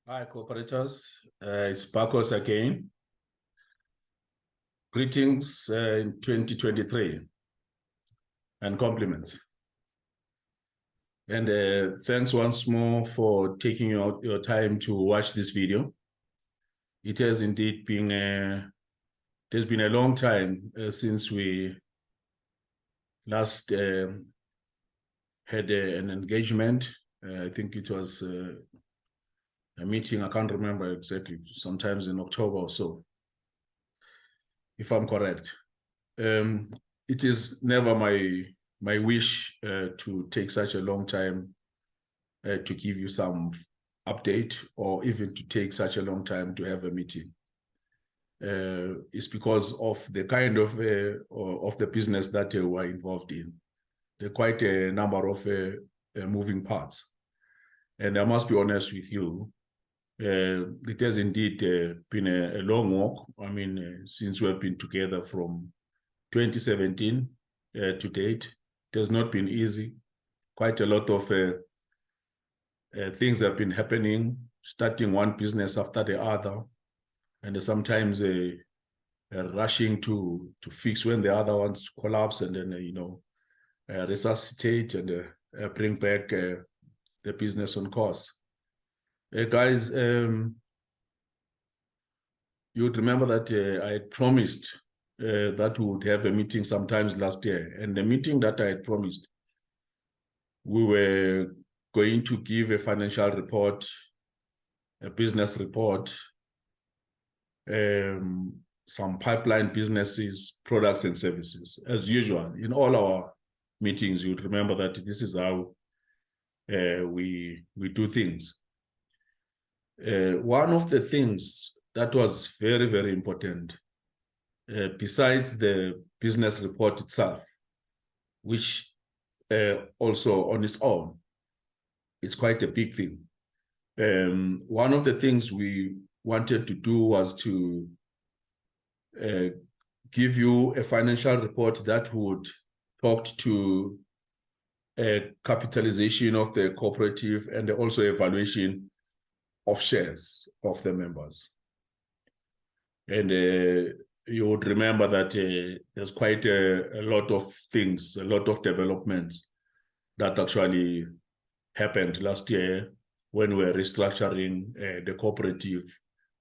Hi, cooperators. It's Bakos again. Greetings in 2023 and compliments. And thanks once more for taking your time to watch this video. It has indeed been it has been a long time since we last had an engagement. I think it was a meeting, I can't remember exactly, sometimes in October or so, if I'm correct. It is never my wish to take such a long time to give you some update, or even to take such a long time to have a meeting. It's because of the kind of the business that we're involved in. There are quite a number of moving parts. And I must be honest with you, it has indeed been a long walk. I mean, since we have been together from 2017 to date, it has not been easy. Quite a lot of things have been happening, starting one business after the other, and sometimes rushing to fix when the other ones collapse, and then resuscitate and bring back the business on course. Guys, you would remember that I had promised that we would have a meeting sometimes last year, and the meeting that I had promised, we were going to give a financial report, a business report, some pipeline businesses, products and services. As usual, in all our meetings, you'd remember that this is how we do things. One of the things that was very, very important, besides the business report itself, which also on its own, it's quite a big thing. One of the things we wanted to do was to give you a financial report that would talk to capitalization of the cooperative, and also evaluation of shares of the members. And you would remember that there's quite a lot of things, a lot of developments that actually happened last year when we were restructuring the cooperative,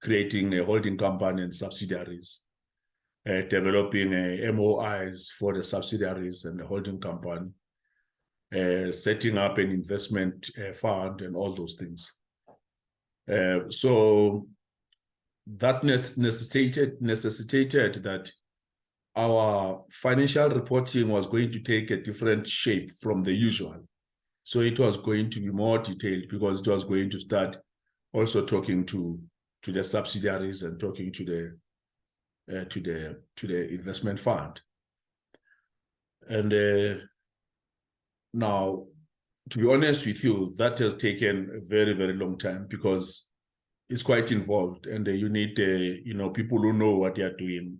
creating a holding company and subsidiaries, developing MOIs for the subsidiaries and the holding company, setting up an investment fund and all those things. So that necessitated that our financial reporting was going to take a different shape from the usual. So it was going to be more detailed, because it was going to start also talking to the subsidiaries and talking to the investment fund. And now, to be honest with you, that has taken a very, very long time, because it's quite involved, and you need people who know what they are doing.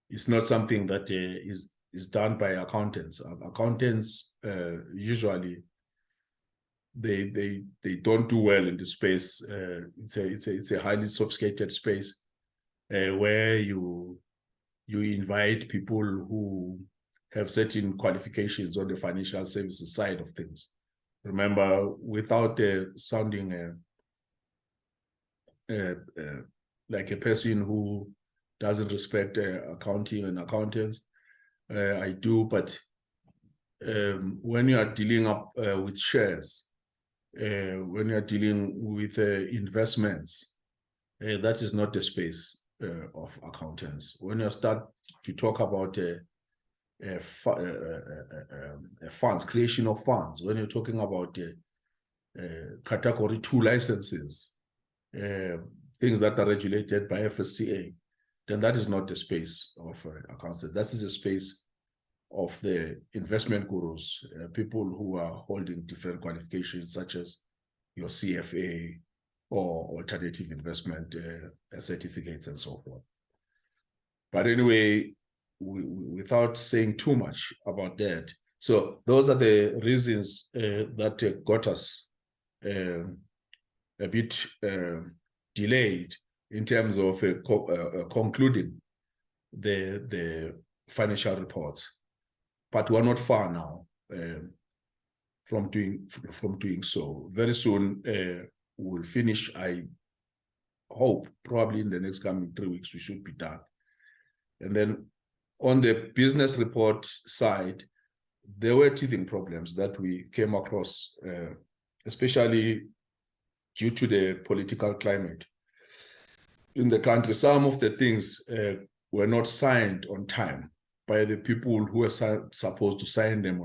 It's not something that is done by accountants. Accountants usually they don't do well in this space. It's a highly sophisticated space where you invite people who have certain qualifications on the financial services side of things. Remember, without sounding like a person who doesn't respect accounting and accountants, I do, but when you are dealing up with shares, when you are dealing with investments, that is not the space of accountants. When you start to talk about funds, creation of funds, when you're talking about category 2 licenses, things that are regulated by FSCA, then that is not the space of accountants. That is the space of the investment gurus, people who are holding different qualifications, such as your CFA or alternative investment certificates and so forth. But anyway, without saying too much about that, so those are the reasons that got us a bit delayed in terms of concluding the financial reports, but we're not far now from doing so. Very soon we'll finish. I hope probably in the next coming 3 weeks we should be done. And then on the business report side, there were teething problems that we came across, especially due to the political climate in the country. Some of the things were not signed on time by the people who were supposed to sign them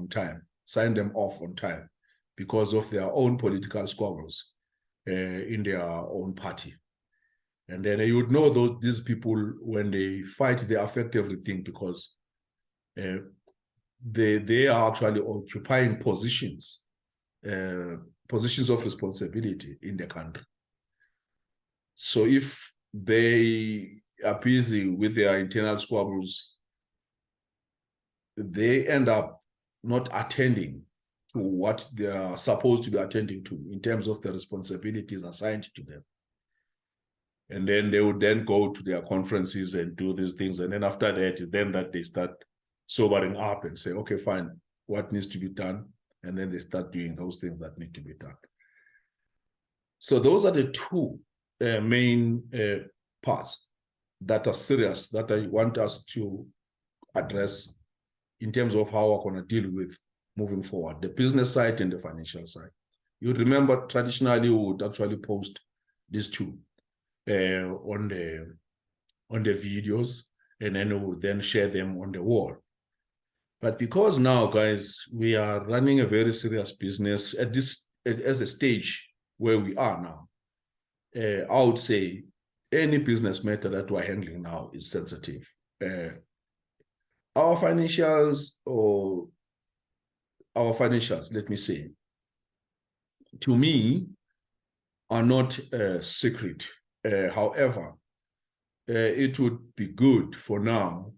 off on time, because of their own political squabbles in their own party. And then you would know these people, when they fight, they affect everything, because they are actually occupying positions of responsibility in the country. So if they are busy with their internal squabbles, they end up not attending to what they are supposed to be attending to in terms of the responsibilities assigned to them. And then they would then go to their conferences and do these things. And then after that, then that they start sobering up and say, okay, fine, what needs to be done? And then they start doing those things that need to be done. So those are the two main parts that are serious, that I want us to address in terms of how we're going to deal with moving forward, the business side and the financial side. You remember traditionally we would actually post these two on the videos, and then we would then share them on the wall. But because now, guys, we are running a very serious business at a stage where we are now, I would say any business matter that we're handling now is sensitive. Our financials, let me say, to me, are not secret. However, it would be good for now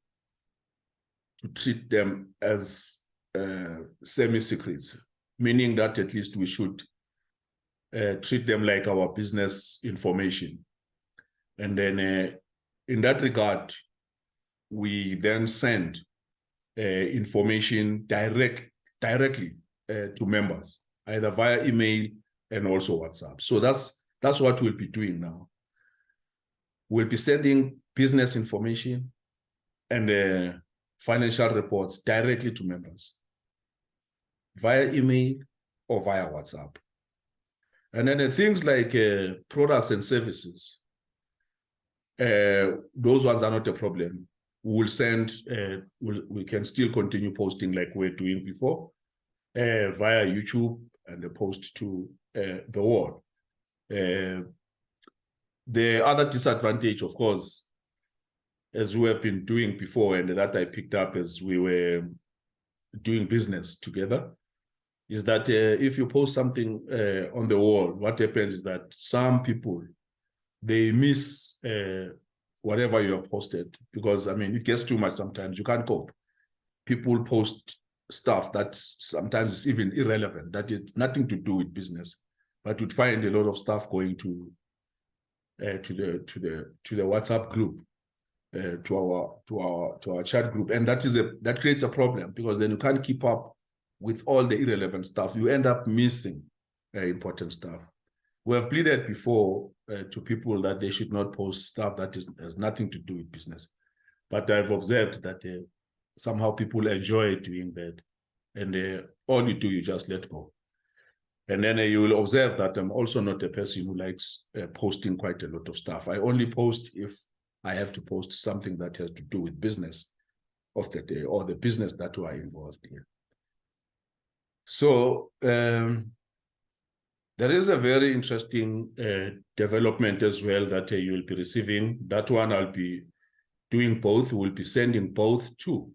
to treat them as semi-secrets, meaning that at least we should treat them like our business information. And then in that regard, we then send information directly to members, either via email and also WhatsApp. So that's what we'll be doing now. We'll be sending business information and financial reports directly to members via email or via WhatsApp. And then things like products and services, those ones are not a problem. We'll send, we can still continue posting like we're doing before via YouTube and post to the wall. The other disadvantage, of course, as we have been doing before, and that I picked up as we were doing business together, is that if you post something on the wall, what happens is that some people, they miss whatever you have posted, because, I mean, it gets too much sometimes. You can't cope. People post stuff that sometimes is even irrelevant, that it's nothing to do with business, but you'd find a lot of stuff going to the WhatsApp group, to our chat group, and that creates a problem, because then you can't keep up with all the irrelevant stuff. You end up missing important stuff. We have pleaded before to people that they should not post stuff that has nothing to do with business, but I've observed that somehow people enjoy doing that, and all you do, you just let go. And then you will observe that I'm also not a person who likes posting quite a lot of stuff. I only post if I have to post something that has to do with business of the day or the business that we are involved in. So there is a very interesting development as well that you will be receiving. That one I'll be doing both. We'll be sending both to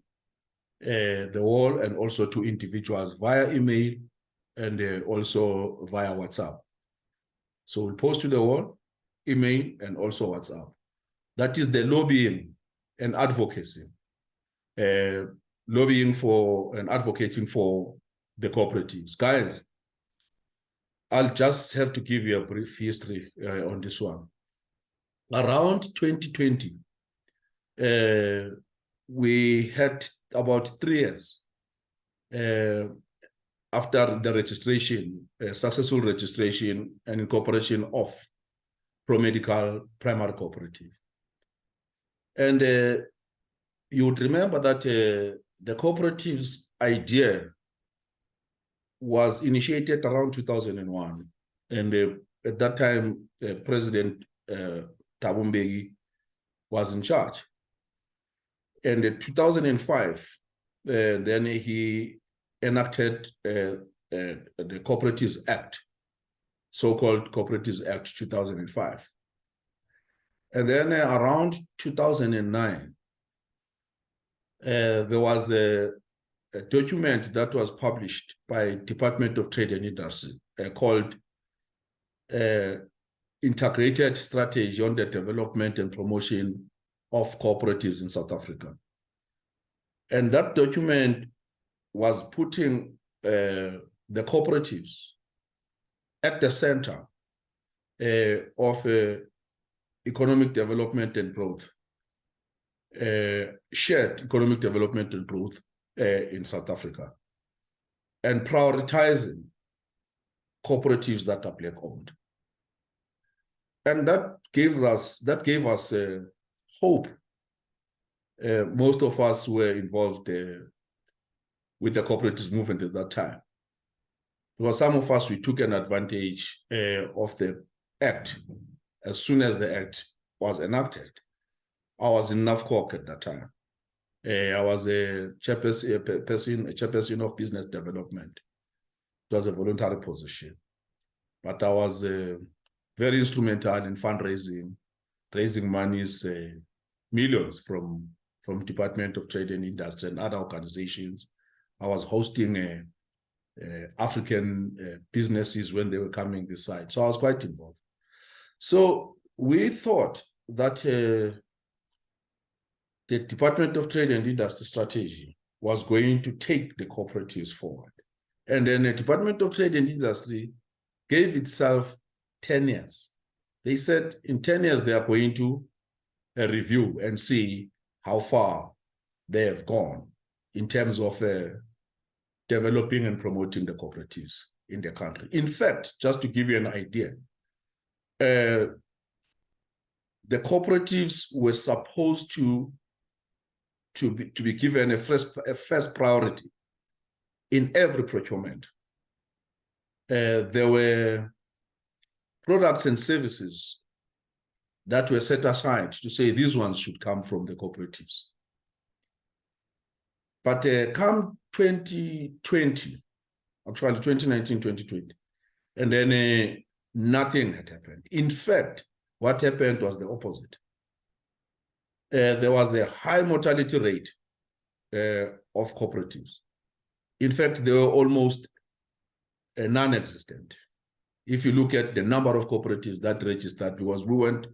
the wall and also to individuals via email and also via WhatsApp. So we'll post to the wall, email, and also WhatsApp. That is the lobbying and advocacy. Lobbying for and advocating for the cooperatives. Guys, I'll just have to give you a brief history on this one. Around 2020, we had about 3 years after the registration, successful registration and incorporation of Promedical Primary Cooperative. And you would remember that the cooperative's idea was initiated around 2001. And at that time, President Thabo Mbeki was in charge. And in 2005, then he enacted the Cooperatives Act, so-called Cooperatives Act 2005. And then around 2009, there was a document that was published by Department of Trade and Industry called Integrated Strategy on the Development and Promotion of Cooperatives in South Africa. And that document was putting the cooperatives at the center of economic development and growth, shared economic development and growth in South Africa, and prioritizing cooperatives that are Black-owned. And that gave us hope. Most of us were involved with the cooperatives movement at that time. Because some of us, we took an advantage of the act. As soon as the act was enacted, I was in NAFCOC at that time. I was a chairperson of business development. It was a voluntary position. But I was very instrumental in fundraising, raising monies, millions from Department of Trade and Industry and other organizations. I was hosting African businesses when they were coming this side. So I was quite involved. So we thought that the Department of Trade and Industry strategy was going to take the cooperatives forward. And then the Department of Trade and Industry gave itself 10 years. They said in 10 years, they are going to review and see how far they have gone in terms of developing and promoting the cooperatives in the country. In fact, just to give you an idea, the cooperatives were supposed to be given a first priority in every procurement. There were products and services that were set aside to say these ones should come from the cooperatives. But come 2020, actually 2019, 2020, and then nothing had happened. In fact, what happened was the opposite. There was a high mortality rate of cooperatives. In fact, they were almost non-existent. If you look at the number of cooperatives that registered, because we went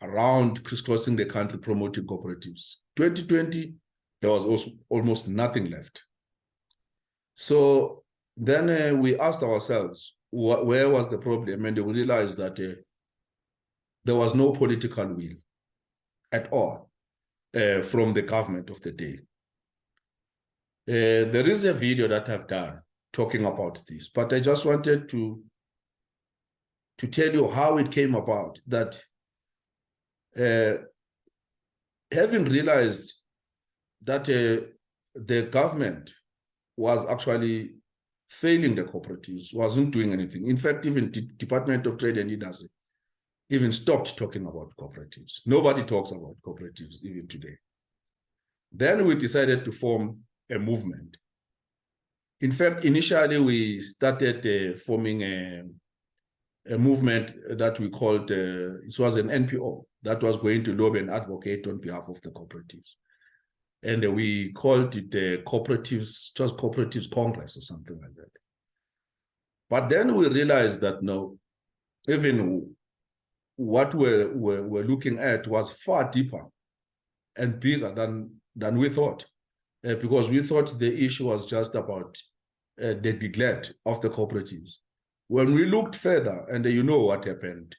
around crisscrossing the country promoting cooperatives. 2020, there was also almost nothing left. So then we asked ourselves, where was the problem? And we realized that there was no political will at all from the government of the day. There is a video that I've done talking about this, but I just wanted to tell you how it came about, that having realized that the government was actually failing the cooperatives, wasn't doing anything. In fact, even the Department of Trade and Industry even stopped talking about cooperatives. Nobody talks about cooperatives even today. Then we decided to form a movement. In fact, initially we started forming a movement that we called, it was an NPO that was going to lobby and advocate on behalf of the cooperatives. And we called it Cooperatives, just Cooperatives Congress or something like that. But then we realized that no, even what we're looking at was far deeper and bigger than we thought, because we thought the issue was just about the neglect of the cooperatives. When we looked further, and you know what happened,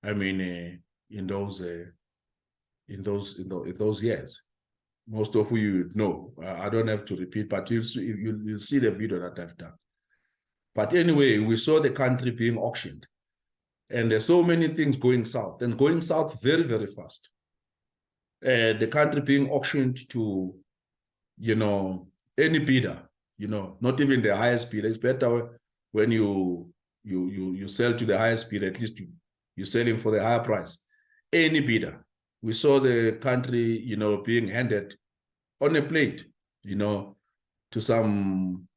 I mean, in those years, most of you know. I don't have to repeat, but you'll see the video that I've done. But anyway, we saw the country being auctioned, and there's so many things going south, and going south very, very fast. The country being auctioned to, any bidder, not even the highest bidder. It's better when you sell to the highest bidder, at least you're selling for the higher price. Any bidder. We saw the country, being handed on a plate, to some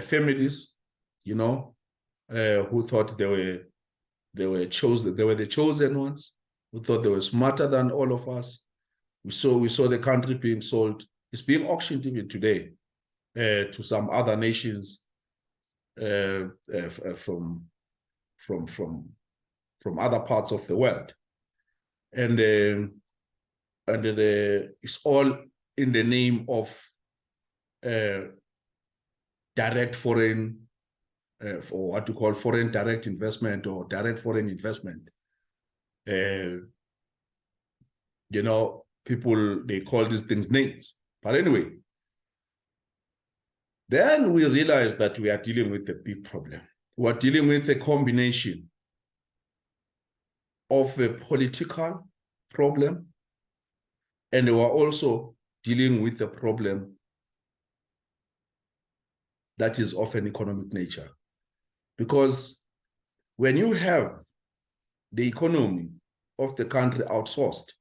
families, who thought they were the chosen ones, who thought they were smarter than all of us. We saw the country being sold. It's being auctioned even today to some other nations from other parts of the world, and it's all in the name of direct foreign, or what you call foreign direct investment or direct foreign investment. People, they call these things names. But anyway, then we realized that we are dealing with a big problem. We are dealing with a combination of a political problem, and we are also dealing with a problem that is of an economic nature. Because when you have the economy of the country outsourced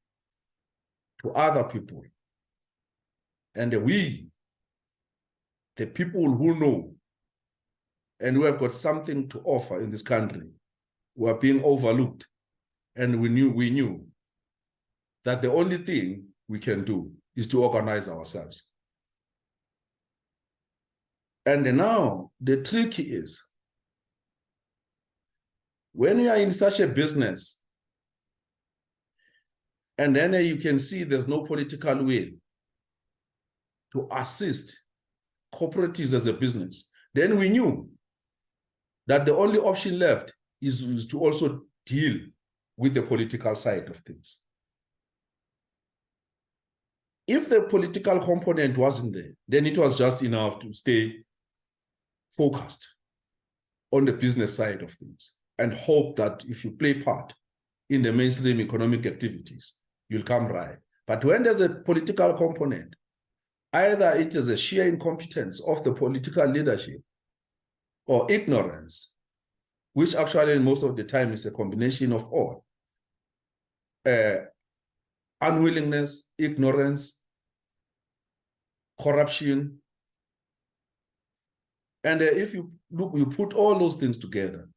to other people, and we, the people who know and who have got something to offer in this country, who are being overlooked, and we knew that the only thing we can do is to organize ourselves. And now the trick is, when you are in such a business, and then you can see there's no political will to assist cooperatives as a business, then we knew that the only option left is to also deal with the political side of things. If the political component wasn't there, then it was just enough to stay focused on the business side of things and hope that if you play part in the mainstream economic activities, you'll come right. But when there's a political component, either it is a sheer incompetence of the political leadership or ignorance, which actually most of the time is a combination of all. Unwillingness, ignorance, corruption. And if you look, you put all those things together,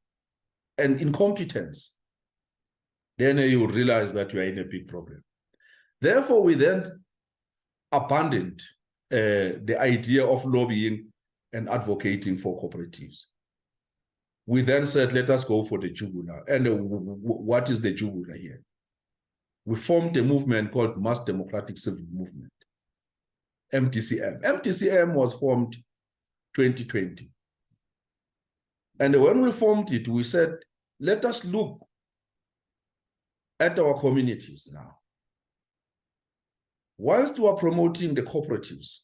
and incompetence, then you realize that you are in a big problem. Therefore, we then abandoned the idea of lobbying and advocating for cooperatives. We then said, let us go for the jugular. And what is the jugular here? We formed a movement called Mass Democratic Civil Movement, MDCM. MDCM was formed 2020. And when we formed it, we said, let us look at our communities now. Whilst we are promoting the cooperatives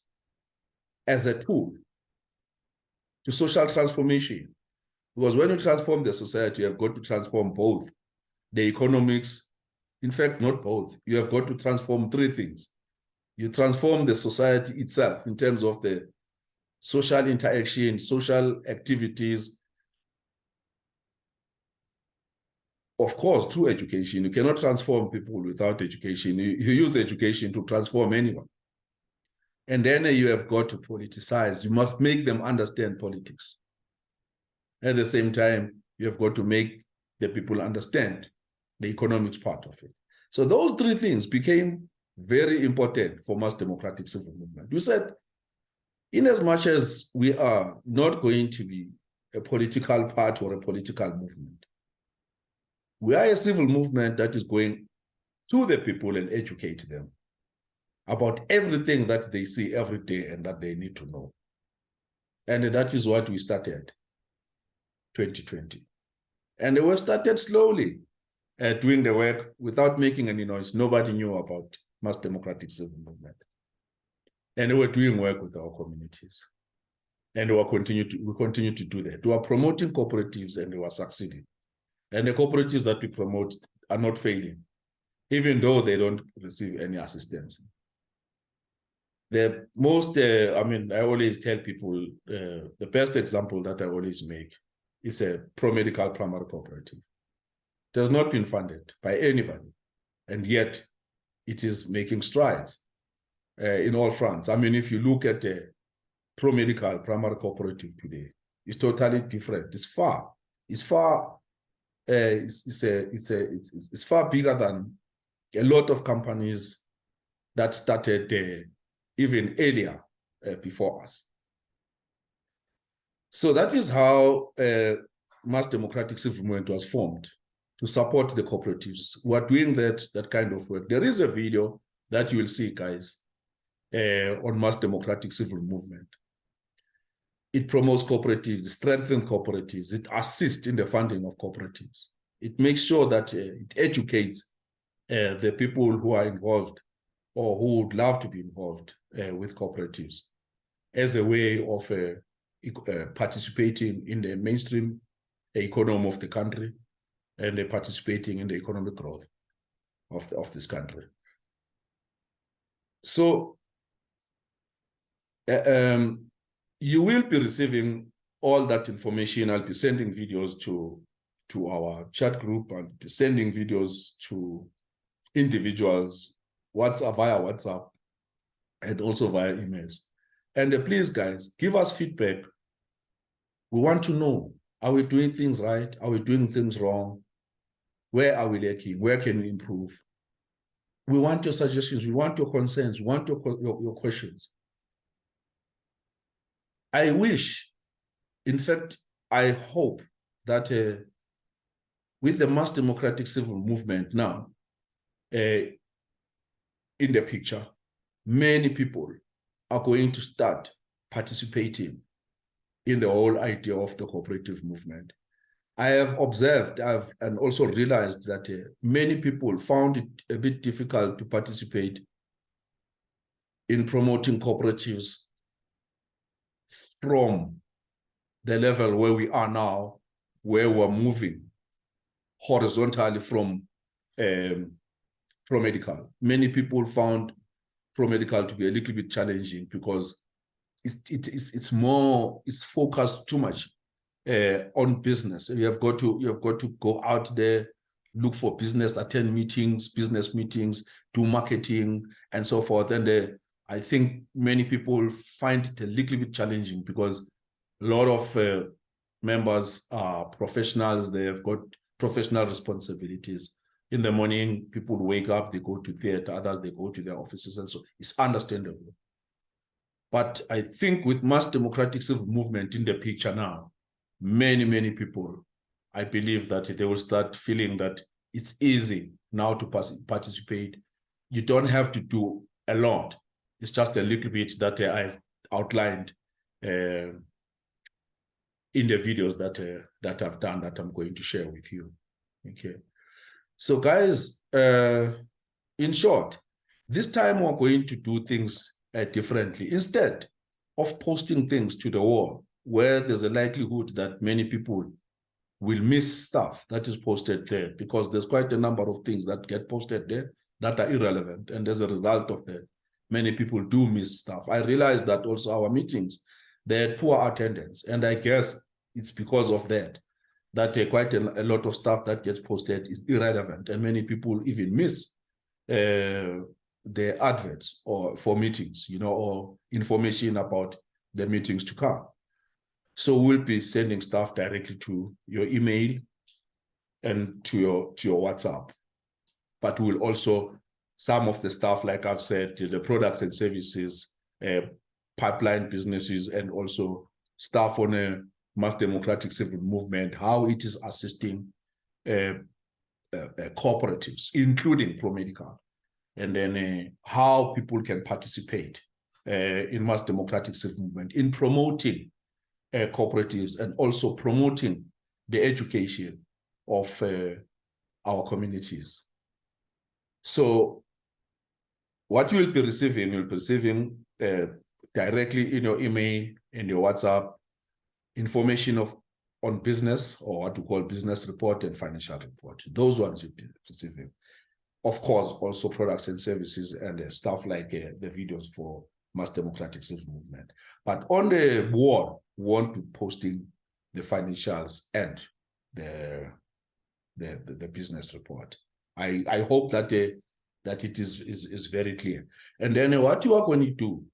as a tool to social transformation, because when you transform the society, you have got to transform both the economics. In fact, not both. You have got to transform three things. You transform the society itself in terms of the social interaction, social activities. Of course, through education. You cannot transform people without education. You use education to transform anyone. And then you have got to politicize. You must make them understand politics. At the same time, you have got to make the people understand the economics part of it. So those three things became very important for Mass Democratic Civil Movement. We said, in as much as we are not going to be a political party or a political movement, we are a civil movement that is going to the people and educate them about everything that they see every day and that they need to know. And that is what we started 2020. And we started slowly doing the work without making any noise. Nobody knew about mass democratic civil movement. And we were doing work with our communities. And we continue to do that. We are promoting cooperatives and we are succeeding. And the cooperatives that we promote are not failing, even though they don't receive any assistance. The most, I always tell people, the best example that I always make is a Promedical primary cooperative. It has not been funded by anybody, and yet it is making strides in all fronts. I mean, if you look at the Promedical primary cooperative today, it's totally different. It's far bigger than a lot of companies that started even earlier before us. So that is how mass democratic civil movement was formed, to support the cooperatives who are doing that kind of work. There is a video that you will see, guys, on mass democratic civil movement. It promotes cooperatives, strengthens cooperatives, it assists in the funding of cooperatives. It makes sure that it educates the people who are involved or who would love to be involved with cooperatives as a way of participating in the mainstream economy of the country and participating in the economic growth of this country. So you will be receiving all that information. I'll be sending videos to our chat group. I'll be sending videos to individuals via WhatsApp and also via emails. And please, guys, give us feedback. We want to know, are we doing things right? Are we doing things wrong? Where are we lacking? Where can we improve? We want your suggestions. We want your concerns. We want your questions. I wish, in fact, I hope that with the mass democratic civil movement now in the picture, many people are going to start participating in the whole idea of the cooperative movement. I have observed and also realized that many people found it a bit difficult to participate in promoting cooperatives from the level where we are now, where we're moving horizontally from Promedical. Many people found Promedical to be a little bit challenging because it's focused too much on business. You have got to go out there, look for business, attend business meetings, do marketing, and so forth. And I think many people find it a little bit challenging because a lot of members are professionals. They have got professional responsibilities. In the morning, people wake up, they go to theater, others, they go to their offices, and so it's understandable. But I think with mass democratic civil movement in the picture now, many people, I believe that they will start feeling that it's easy now to participate. You don't have to do a lot. It's just a little bit that I've outlined in the videos that I've done, that I'm going to share with you. Okay. So guys, in short, this time we're going to do things differently. Instead of posting things to the wall where there's a likelihood that many people will miss stuff that is posted there, because there's quite a number of things that get posted there that are irrelevant. And as a result of that, many people do miss stuff. I realized that also our meetings, they had poor attendance. And I guess it's because of that quite a lot of stuff that gets posted is irrelevant, and many people even miss the adverts for meetings, or information about the meetings to come. So we'll be sending stuff directly to your email and to your WhatsApp. But we'll also, some of the stuff, like I've said, the products and services, pipeline businesses, and also stuff on a mass democratic civil movement, how it is assisting cooperatives, including Promedical, and then how people can participate in mass democratic civil movement in promoting cooperatives and also promoting the education of our communities. So what you will be receiving, directly in your email and your WhatsApp information on business, or what we call business report and financial report. Those ones you'll be receiving. Of course, also products and services and stuff like the videos for Mass Democratic Civic Movement. But on the wall, we won't be posting the financials and the business report. I hope that that it is very clear. And then what you are going to do,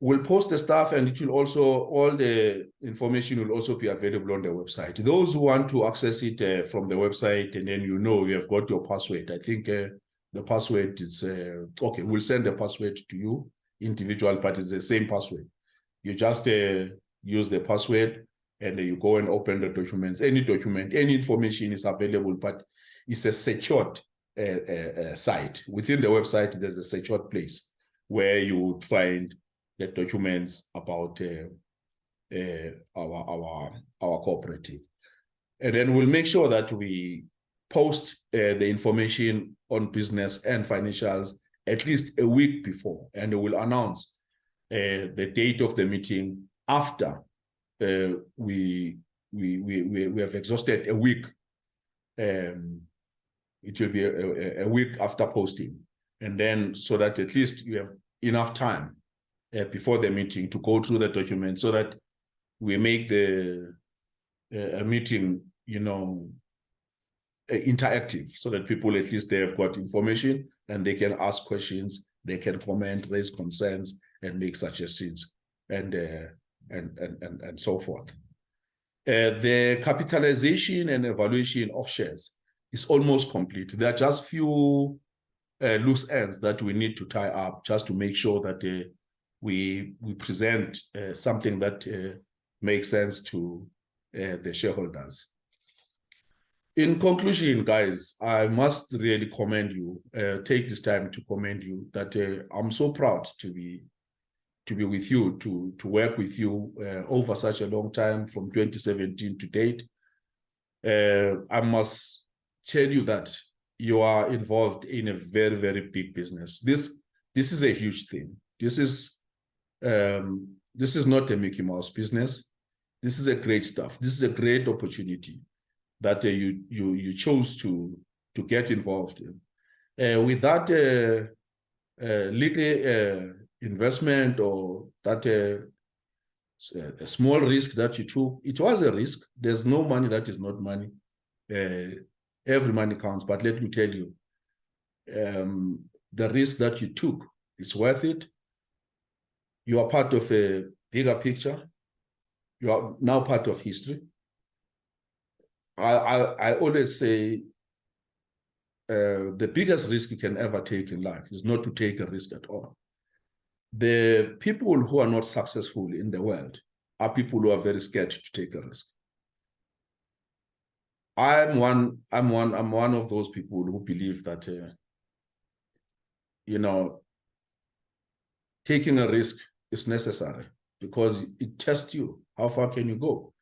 we'll post the stuff, and it will also, all the information will also be available on the website. Those who want to access it from the website, and then you have got your password. I think the password is, okay, we'll send the password to you individual, but it's the same password. You just use the password, and you go and open the documents. Any document, any information is available, but it's a secured site. Within the website, there's a secured place where you would find the documents about our cooperative. And then we'll make sure that we post the information on business and financials at least a week before, and we'll announce the date of the meeting after we have exhausted a week. It will be a week after posting, and then so that at least you have enough time before the meeting to go through the document, so that we make the meeting, interactive, so that people at least they have got information and they can ask questions, they can comment, raise concerns, and make suggestions, and so forth. The capitalization and evaluation of shares is almost complete. There are just few loose ends that we need to tie up, just to make sure that we present something that makes sense to the shareholders. In conclusion, guys, I must really commend you, take this time to commend you, that I'm so proud to be with you, to work with you over such a long time, from 2017 to date. I must tell you that you are involved in a very, very big business. This is a huge thing. This is not a Mickey Mouse business. This is a great stuff. This is a great opportunity that you chose to get involved in. With that little investment, or that a small risk that you took, it was a risk. There's no money that is not money. Every money counts. But let me tell you, the risk that you took is worth it. You are part of a bigger picture. You are now part of history. I always say the biggest risk you can ever take in life is not to take a risk at all. The people who are not successful in the world are people who are very scared to take a risk. I'm one of those people who believe that taking a risk is necessary, because it tests you. How far can you go?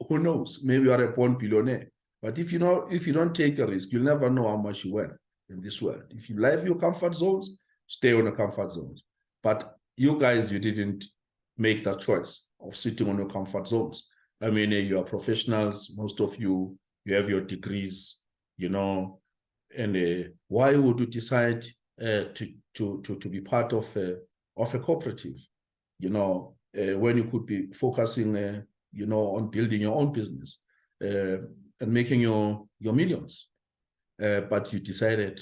Who knows? Maybe you are a born billionaire. But if you don't take a risk, you'll never know how much you're worth in this world. If you leave your comfort zones, stay on the comfort zones. But you guys, you didn't make that choice of sitting on your comfort zones. I mean, you are professionals. Most of you have your degrees, and why would you decide to be part of a cooperative? When you could be focusing, on building your own business and making your millions. But you decided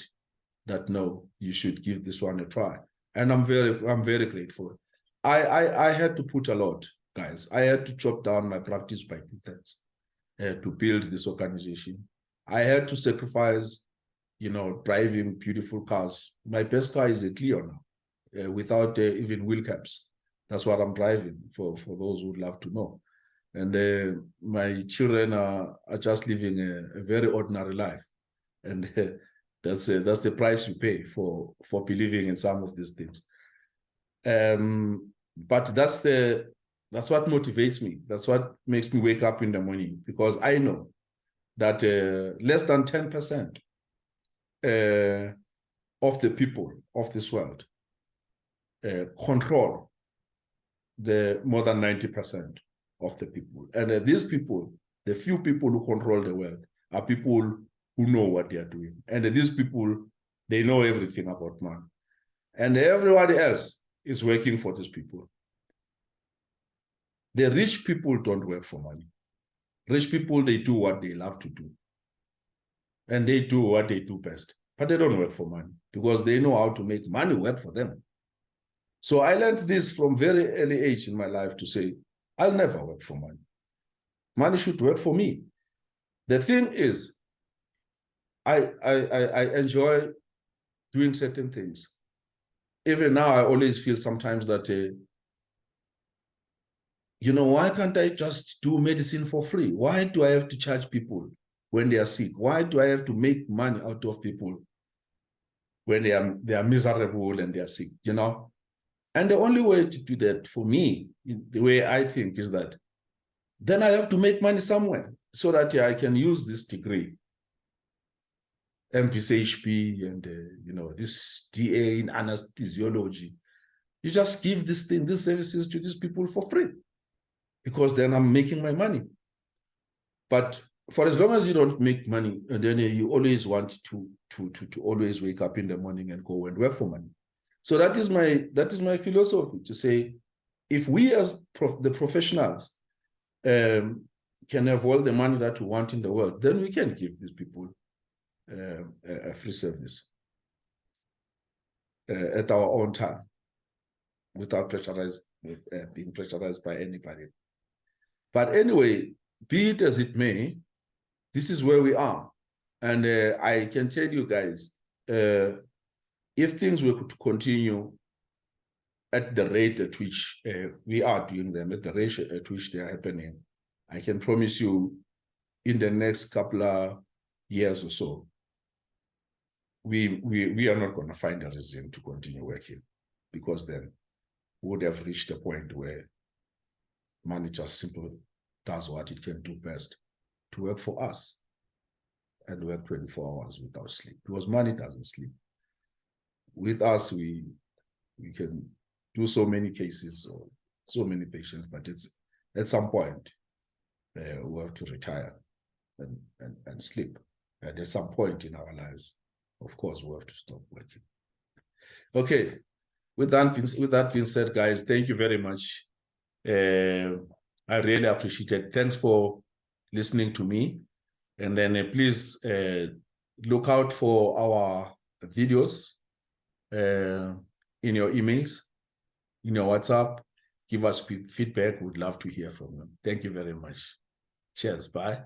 that no, you should give this one a try. And I'm very grateful. I had to put a lot, guys. I had to chop down my practice by 2/3 to build this organization. I had to sacrifice, driving beautiful cars. My best car is a Clio now, without even wheel caps. That's what I'm driving, for those who would love to know. And my children are just living a very ordinary life. And that's the price you pay for believing in some of these things. But that's the That's what motivates me. That's what makes me wake up in the morning, because I know that less than 10% of the people of this world control the more than 90% of the people. And these people, the few people who control the world, are people who know what they are doing. And these people, they know everything about money. And everybody else is working for these people. The rich people don't work for money. Rich people, they do what they love to do. And they do what they do best. But they don't work for money, because they know how to make money work for them. So I learned this from very early age in my life, to say, I'll never work for money. Money should work for me. The thing is, I enjoy doing certain things. Even now, I always feel sometimes that, why can't I just do medicine for free? Why do I have to charge people when they are sick? Why do I have to make money out of people when they are miserable and they are sick, And the only way to do that for me, the way I think, is that then I have to make money somewhere, so that I can use this degree, MPCHP, and this DA in anesthesiology. You just give these services to these people for free, because then I'm making my money. But for as long as you don't make money, and then you always want to always wake up in the morning and go and work for money. So that is my philosophy, to say, if we as the professionals can have all the money that we want in the world, then we can give these people a free service at our own time, without being pressurized by anybody. But anyway, be it as it may, this is where we are. And I can tell you guys, if things were to continue at the rate at which we are doing them, at the rate at which they are happening, I can promise you, in the next couple of years or so, we are not going to find a reason to continue working, because then we would have reached a point where money just simply does what it can do best, to work for us, and work 24 hours without sleep, because money doesn't sleep. With us, we can do so many cases or so many patients, but it's at some point we have to retire and sleep. And at some point in our lives, of course, we have to stop working. Okay, with that being said, guys, thank you very much. I really appreciate it. Thanks for listening to me. And then please look out for our videos in your emails, in your WhatsApp. Give us feedback. We'd love to hear from them. Thank you very much. Cheers. Bye.